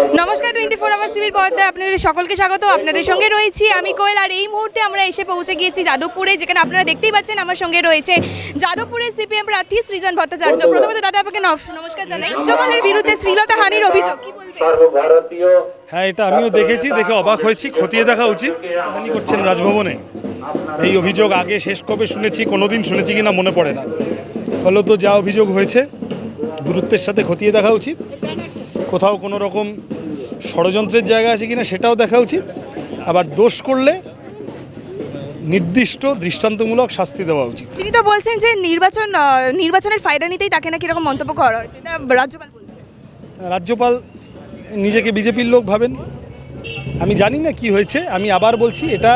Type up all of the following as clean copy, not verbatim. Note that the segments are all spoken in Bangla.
নমস্কার 24 আওয়ার্স টিভির পর্দায় আপনাদের সকলকে স্বাগত। আপনাদের সঙ্গে রয়েছি আমি কোয়েল, আর এই মুহূর্তে আমরা এসে পৌঁছে গিয়েছি যাদবপুরে, যেখানে আপনারা দেখতেই পাচ্ছেন আমার সঙ্গে রয়েছে যাদবপুরের সিপিএম প্রার্থী সৃজন ভট্টাচার্য। প্রথমে তো দাদা আপনাকে নমস্কার জানাই। রাজ্যপালের বিরুদ্ধে শ্লীলতাহানির অভিযোগ, কি বলবেন? হ্যাঁ, এটা আমিও দেখেছি, দেখে অবাক হয়েছি। খতিয়ে দেখা উচিত। হানি করছেন রাজভবনে, এই অভিযোগ আগে শেষ কবে শুনেছি, কোনোদিন শুনেছি কিনা মনে পড়ে না। ফলত যা অভিযোগ হয়েছে গুরুত্বের সাথে খতিয়ে দেখা উচিত। কোথাও কোনো রকম ষড়যন্ত্রের জায়গা আছে কিনা সেটাও দেখা উচিত। আবার দোষ করলে নির্দিষ্ট দৃষ্টান্তমূলক শাস্তি দেওয়া উচিত। তিনি তো বলছেন যে নির্বাচনের ফায়দা নিতেই তাকে নাকি এরকম মন্তব্য করা হয়েছে, এটা রাজ্যপাল বলছে। রাজ্যপাল নিজেকে বিজেপির লোক ভাবেন, আমি জানি না কি হয়েছে। আমি আবার বলছি, এটা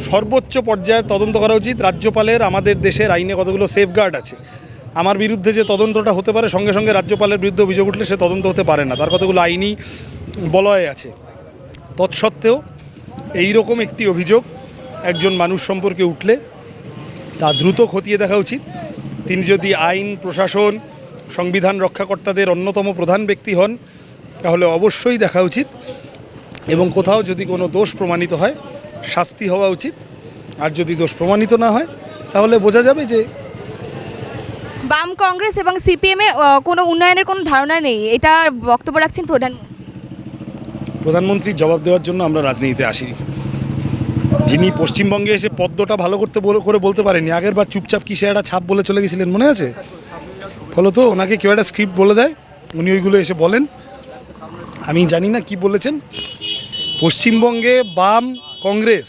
সর্বোচ্চ পর্যায়ের তদন্ত করা উচিত। রাজ্যপালের আমাদের দেশের আইনে কতগুলো সেফগার্ড আছে। আমার বিরুদ্ধে যে তদন্তটা হতে পারে, সঙ্গে সঙ্গে রাজ্যপালের বিরুদ্ধে অভিযোগ উঠলে সে তদন্ত হতে পারে না, তার কতগুলো আইনি বলয় আছে। তৎসত্ত্বেও এইরকম একটি অভিযোগ একজন মানুষ সম্পর্কে উঠলে তা দ্রুত খতিয়ে দেখা উচিত। তিনি যদি আইন, প্রশাসন, সংবিধান রক্ষাকর্তাদের অন্যতম প্রধান ব্যক্তি হন, তাহলে অবশ্যই দেখা উচিত। এবং কোথাও যদি কোনো দোষ প্রমাণিত হয়, শাস্তি হওয়া উচিত। আর যদি দোষ প্রমাণিত না হয়, তাহলে বোঝা যাবে যে বাম, কংগ্রেস এবং সিপিএমে কোনো উন্নয়নের কোনো ধারণা নেই, এটা বক্তব্য রাখছেন প্রধানমন্ত্রীর জবাব দেওয়ার জন্য আমরা রাজনীতিতে আসি। যিনি পশ্চিমবঙ্গে এসে পদ্মটা ভালো করে বলতে পারেননি, আগের বার চুপচাপ কিসে একটা ছাপ বলে চলে গেছিলেন, মনে আছে? ফলত ওনাকে কেউ একটা স্ক্রিপ্ট বলে দেয়, উনি ওইগুলো এসে বলেন। আমি জানি না কি বলেছেন। পশ্চিমবঙ্গে বাম, কংগ্রেস,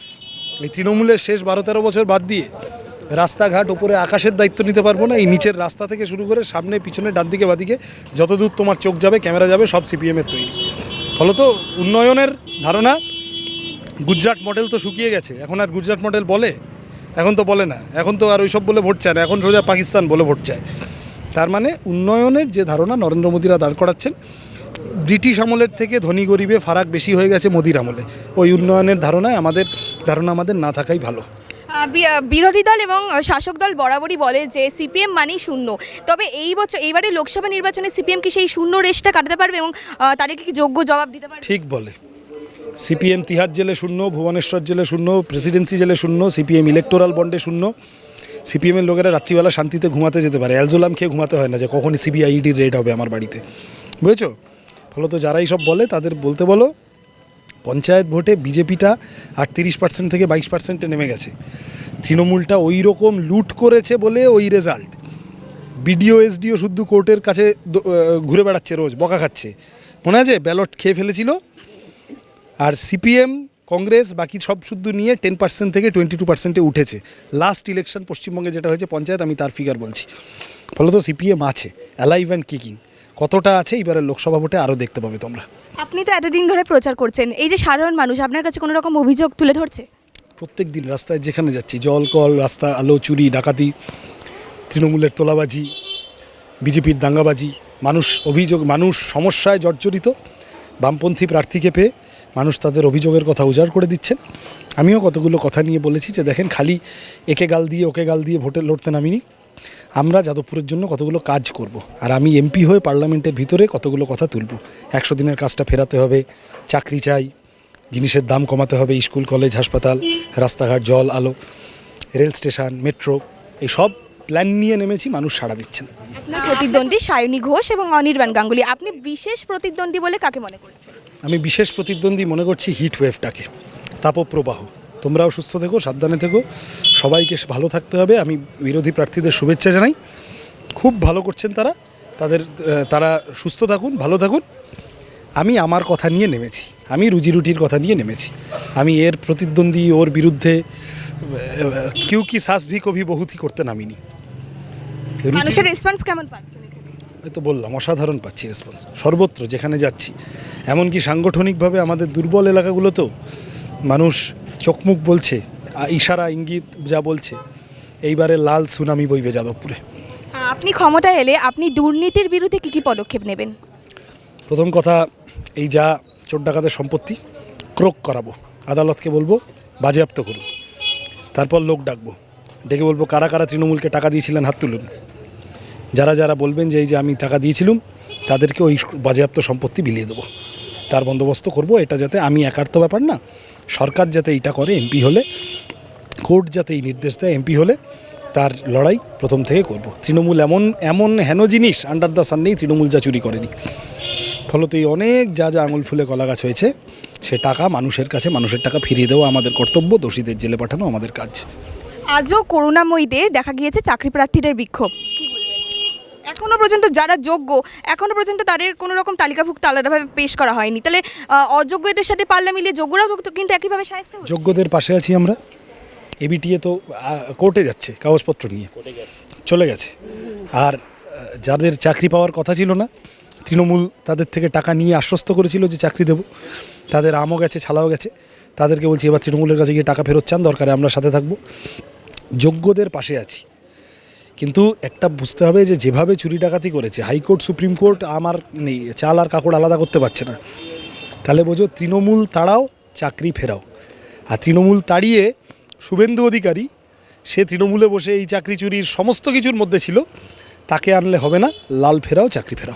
এই তৃণমূলের শেষ 12-13 বছর বাদ দিয়ে রাস্তাঘাট ওপরে আকাশের দায়িত্ব নিতে পারবো না। এই নিচের রাস্তা থেকে শুরু করে সামনে, পিছনে, ডান দিকে, বাদিকে যতদূর তোমার চোখ যাবে, ক্যামেরা যাবে, সব সিপিএমের তৈরি। ফলত উন্নয়নের ধারণা, গুজরাট মডেল তো শুকিয়ে গেছে। এখন আর গুজরাট মডেল বলে? এখন তো বলে না। এখন তো আর ওইসব বলে ভোট চায় না, এখন সোজা পাকিস্তান বলে ভোট চায়। তার মানে উন্নয়নের যে ধারণা নরেন্দ্র মোদীরা দাঁড় করাচ্ছেন, ব্রিটিশ আমলের থেকে ধনী গরিবে ফারাক বেশি হয়ে গেছে মোদির আমলে। ওই উন্নয়নের ধারণা আমাদের না থাকাই ভালো। বিরোধী দল এবং শাসক দল বরাবরই বলে যে সিপিএম মানেই শূন্য। তবে এইবারে লোকসভা নির্বাচনে সিপিএম কি সেই শূন্য রেসটা কাটাতে পারবে এবং তাদেরকে কি যোগ্য জবাব দিতে পারবে? ঠিক বলে। সিপিএম তিহার জেলে শূন্য, ভুবনেশ্বর জেলে শূন্য, প্রেসিডেন্সি জেলে শূন্য, সিপিএম ইলেকটোরাল বন্ডে শূন্য। সিপিএমের লোকেরা রাত্রিবেলা শান্তিতে ঘুমাতে যেতে পারে, অ্যালজোলাম খেয়ে ঘুমাতে হয় না যে কখনই সিবিআইডির রেড হবে আমার বাড়িতে, বুঝেছো? ফলত যারা এইসব বলে তাদের বলতে বলো, পঞ্চায়েত ভোটে বিজেপিটা 38% থেকে 22%-এ নেমে গেছে। তৃণমূলটা ওই রকম লুট করেছে বলে ওই রেজাল্ট। বিডিও, এসডিও শুদ্ধ কোর্টের কাছে ঘুরে বেড়াচ্ছে, রোজ বকা খাচ্ছে, মনে আছে? ব্যালট খেয়ে ফেলেছিল। আর সিপিএম, কংগ্রেস, বাকি সব শুদ্ধ নিয়ে 10% থেকে 22%-এ উঠেছে। লাস্ট ইলেকশন পশ্চিমবঙ্গে যেটা হয়েছে পঞ্চায়েত, আমি তার ফিগার বলছি। ফলত সিপিএম আছে, অ্যালাইভ অ্যান্ড কিকিং। কতটা আছে এবারে লোকসভা ভোটে আরও দেখতে পাবে তোমরা। আপনি তো এতদিন ধরে প্রচার করছেন, এই যে সাধারণ মানুষ আপনার কাছে কোনো রকম অভিযোগ তুলে ধরছে? প্রত্যেক দিন রাস্তায় যেখানে যাচ্ছি, জল, কল, রাস্তা, আলো, চুরি, ডাকাতি, তৃণমূলের তোলাবাজি, বিজেপির দাঙ্গাবাজি, মানুষ সমস্যায় জর্জরিত। বামপন্থী প্রার্থীকে পেয়ে মানুষ তাদের অভিযোগের কথা উজাড় করে দিচ্ছেন। আমিও কতগুলো কথা নিয়ে বলেছি যে দেখেন, খালি একে গাল দিয়ে ওকে গাল দিয়ে ভোটে লড়তে নামিনি। আমরা যাদবপুরের জন্য কতগুলো কাজ করব। আর আমি এমপি হয়ে পার্লামেন্টের ভিতরে কতগুলো কথা তুলব। 100 দিনের কাজটা ফেরাতে হবে, চাকরি চাই, জিনিসের দাম কমাতে হবে, স্কুল, কলেজ, হাসপাতাল, রাস্তাঘাট, জল, আলো, রেল স্টেশন, মেট্রো, এই সব প্ল্যান নিয়ে নেমেছি। মানুষ সাড়া দিচ্ছেন। আপনার প্রতিদ্বন্দ্বী সায়নী ঘোষ এবং অনির্বাণ গাঙ্গুলি, আপনি বিশেষ প্রতিদ্বন্দ্বী বলে কাকে মনে করছেন? আমি বিশেষ প্রতিদ্বন্দ্বী মনে করছি হিট ওয়েভটাকে, তাপপ্রবাহ। তোমরাও সুস্থ থেকো, সাবধানে থেকো, সবাইকে ভালো থাকতে হবে। আমি বিরোধী প্রার্থীদের শুভেচ্ছা জানাই, খুব ভালো করছেন তারা সুস্থ থাকুন, ভালো থাকুন। আমি আমার কথা নিয়ে নেমেছি, আমি রুজিরুটির কথা নিয়ে নেমেছি। আমি এর প্রতিদ্বন্দ্বী, ওর বিরুদ্ধে কেউ কি শ্বাস ভি কভি বহুতই করতে নামিনি। মানুষের রেসপন্স কেমন পাচ্ছেন? হয়তো বললাম, অসাধারণ পাচ্ছি রেসপন্স সর্বত্র যেখানে যাচ্ছি। এমনকি সাংগঠনিকভাবে আমাদের দুর্বল এলাকাগুলোতেও মানুষ চোখমুখ বলছে, ইশারা ইঙ্গিত যা বলছে, এইবারে লাল সুনামি বইবে যাদবপুরে। আপনি ক্ষমতায় এলে আপনি দুর্নীতির বিরুদ্ধে কী পদক্ষেপ নেবেন? প্রথম কথা, এই যা চোর ডাকাতের সম্পত্তি ক্রোক করাবো, আদালতকে বলবো বাজেয়াপ্ত করুন। তারপর লোক ডাকবো, ডেকে বলবো কারা কারা তৃণমূলকে টাকা দিয়েছিলেন হাত তুলুন। যারা বলবেন যে এই যে আমি টাকা দিয়েছিলাম, তাদেরকে ওই বাজেয়াপ্ত সম্পত্তি বিলিয়ে দেবো। তার বন্দোবস্ত করব। এটা যাতে আমি একার তো ব্যাপার না, সরকার যাতে এইটা করে, এমপি হলে কোর্ট যাতে এই নির্দেশ দেয়, এমপি হলে তার লড়াই প্রথম থেকে করব। তৃণমূল এমন এমন হেন জিনিস আন্ডার দ্য সান নেই তৃণমূল যা চুরি করেনি। ফলত এই অনেক যা যা আঙুল ফুলে কলা গাছ হয়েছে, সে টাকা মানুষের কাছে, মানুষের টাকা ফিরিয়ে দেওয়া আমাদের কর্তব্য, দোষীদের জেলে পাঠানো আমাদের কাজ। আজও করুণাময়ীতে দেখা গিয়েছে চাকরি প্রার্থীদের বিক্ষোভ, কি বলবেন? এখনো পর্যন্ত যারা যোগ্য, এখনো পর্যন্ত তাদের কোনো রকম তালিকাভুক্ত আলাদাভাবে পেশ করা হয়নি, তাহলে অযোগ্যদের সাথে পাল্লা মিলিয়ে যোগ্যরাও কিন্তু একইভাবে শায়েস্তা হচ্ছে। যোগ্যদের পাশে আছি আমরা। এবিটিএ তো কোর্টে যাচ্ছে কাগজপত্র নিয়ে, চলে গেছে। আর যাদের চাকরি পাওয়ার কথা ছিল না, তৃণমূল তাদের থেকে টাকা নিয়ে আশ্বস্ত করেছিল যে চাকরি দেব, তাদের আমও গেছে, ছালাও গেছে। তাদেরকে বলছি এবার তৃণমূলের কাছে গিয়ে টাকা ফেরত চান, দরকারে আমরা সাথে থাকব। যোগ্যদের পাশে আছি, কিন্তু একটা বুঝতে হবে যে যেভাবে চুরি ডাকাতি করেছে, হাইকোর্ট সুপ্রিম কোর্ট আমার নেই, চাল আর কাপড় আলাদা করতে পারছে না। তাহলে বোঝো তৃণমূল তাড়াও, চাকরি ফেরাও। আর তৃণমূল তাড়িয়ে শুভেন্দু অধিকারী, সে তৃণমূলে বসে এই চাকরি চুরির সমস্ত কিছুর মধ্যে ছিল, তাকে আনলে হবে না, লাল ফেরাও, চাকরি ফেরাও।